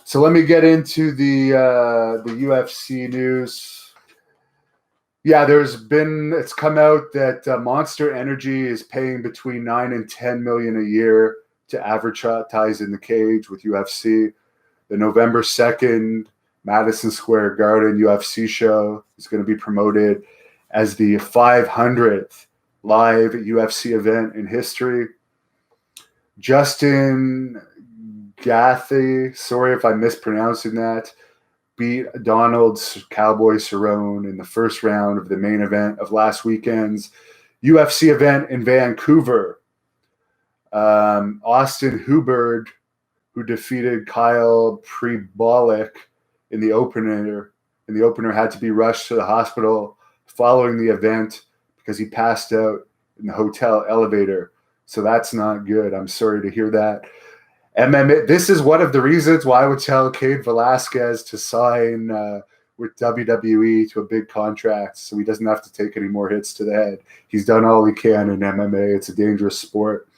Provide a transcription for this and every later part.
So let me get into the UFC news. Yeah, it's come out that Monster Energy is paying between $9 and $10 million a year to advertise in the cage with UFC. The November 2nd Madison Square Garden UFC show is going to be promoted as the 500th live UFC event in history. Justin Gaethje, sorry if I'm mispronouncing that, beat Donald Cowboy Cerrone in the first round of the main event of last weekend's UFC event in Vancouver. Austin Hubbard, who defeated Kyle Prebolic in the opener, had to be rushed to the hospital following the event because he passed out in the hotel elevator. So that's not good. I'm sorry to hear that. MMA. This is one of the reasons why I would tell Cain Velasquez to sign with WWE to a big contract so he doesn't have to take any more hits to the head. He's done all he can in MMA. It's a dangerous sport.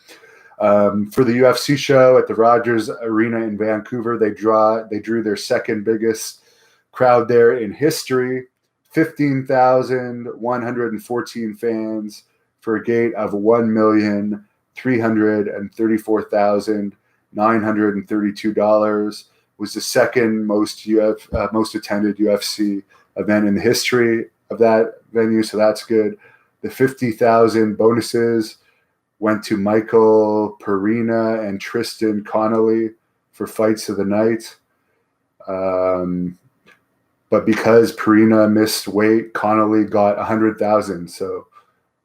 For the UFC show at the Rogers Arena in Vancouver, they drew their second biggest crowd there in history, 15,114 fans for a gate of 1,334,932. Was the second most attended UFC event in the history of that venue, so that's good. The 50,000 bonuses went to Michael Perina and Tristan Connolly for fights of the night. But because Perina missed weight, Connolly got 100,000. So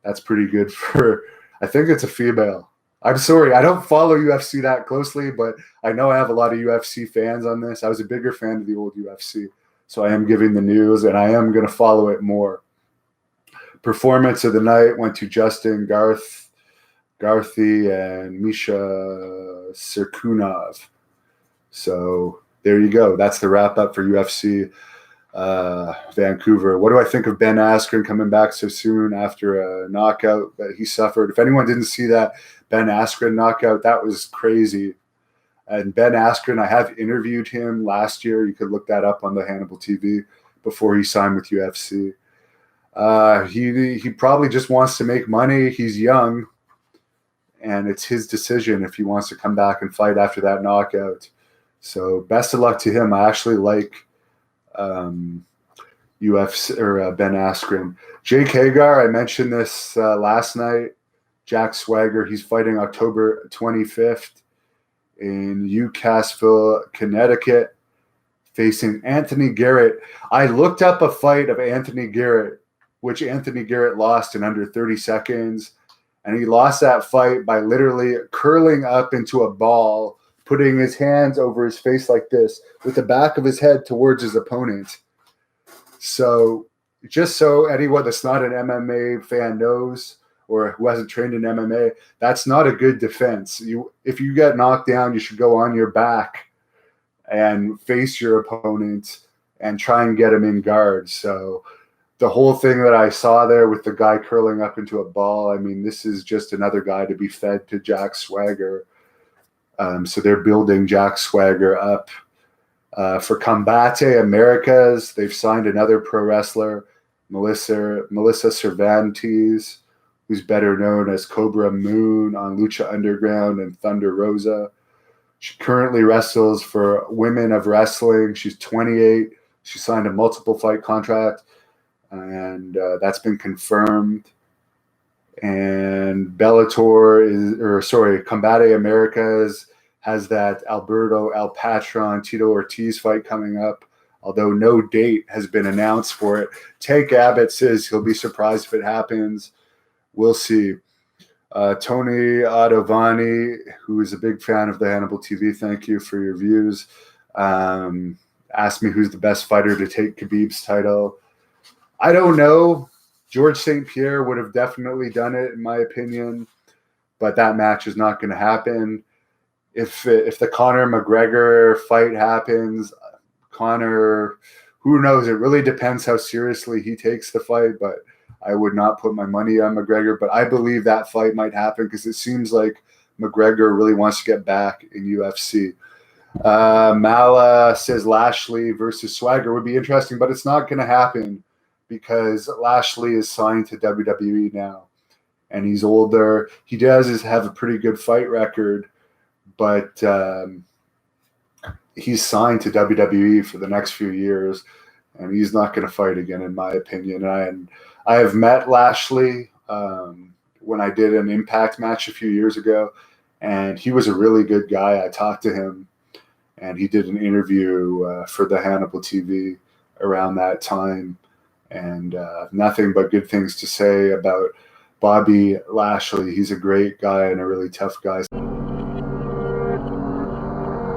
that's pretty good for, I think it's a female. I'm sorry, I don't follow UFC that closely, but I know I have a lot of UFC fans on this. I was a bigger fan of the old UFC, so I am giving the news, and I am going to follow it more. Performance of the night went to Justin Gaethje and Misha Cirkunov. So there you go. That's the wrap up for UFC Vancouver. What do I think of Ben Askren coming back so soon after a knockout that he suffered? If anyone didn't see that Ben Askren knockout, that was crazy. And Ben Askren, I have interviewed him last year. You could look that up on the Hannibal TV before he signed with UFC. He probably just wants to make money. He's young, and it's his decision if he wants to come back and fight after that knockout. So best of luck to him. I actually like UFC or Ben Askren. Jake Hagar, I mentioned this last night. Jack Sawggers, he's fighting October 25th in Newcastle, Connecticut, facing Anthony Garrett. I looked up a fight of Anthony Garrett, which Anthony Garrett lost in under 30 seconds. And he lost that fight by literally curling up into a ball, putting his hands over his face like this with the back of his head towards his opponent. So just so anyone that's not an MMA fan knows, or who hasn't trained in MMA, that's not a good defense. If you get knocked down, you should go on your back and face your opponent and try and get him in guard. So the whole thing that I saw there with the guy curling up into a ball, I mean, this is just another guy to be fed to Jack Sawggers. So they're building Jack Sawggers up. For Combate Americas, they've signed another pro wrestler, Melissa Cervantes, who's better known as Cobra Moon on Lucha Underground and Thunder Rosa. She currently wrestles for Women of Wrestling. She's 28. She signed a multiple fight contract, and that's been confirmed. And Bellator Combate Americas has that Alberto El Patron Tito Ortiz fight coming up, although no date has been announced for it. Tank Abbott says he'll be surprised if it happens. We'll see. Tony Adovani, who is a big fan of the Hannibal TV, thank you for your views, asked me who's the best fighter to take Khabib's title. I don't know. George St. Pierre would have definitely done it, in my opinion, but that match is not going to happen. If the Conor McGregor fight happens, Conor, who knows? It really depends how seriously he takes the fight, but I would not put my money on McGregor. But I believe that fight might happen because it seems like McGregor really wants to get back in UFC. Mala says Lashley versus Swagger would be interesting, but it's not going to happen because Lashley is signed to WWE now, and he's older. He does have a pretty good fight record, but he's signed to WWE for the next few years, and he's not going to fight again, in my opinion. And I have met Lashley when I did an Impact match a few years ago, and he was a really good guy. I talked to him, and he did an interview for the Hannibal TV around that time, and nothing but good things to say about Bobby Lashley. He's a great guy and a really tough guy.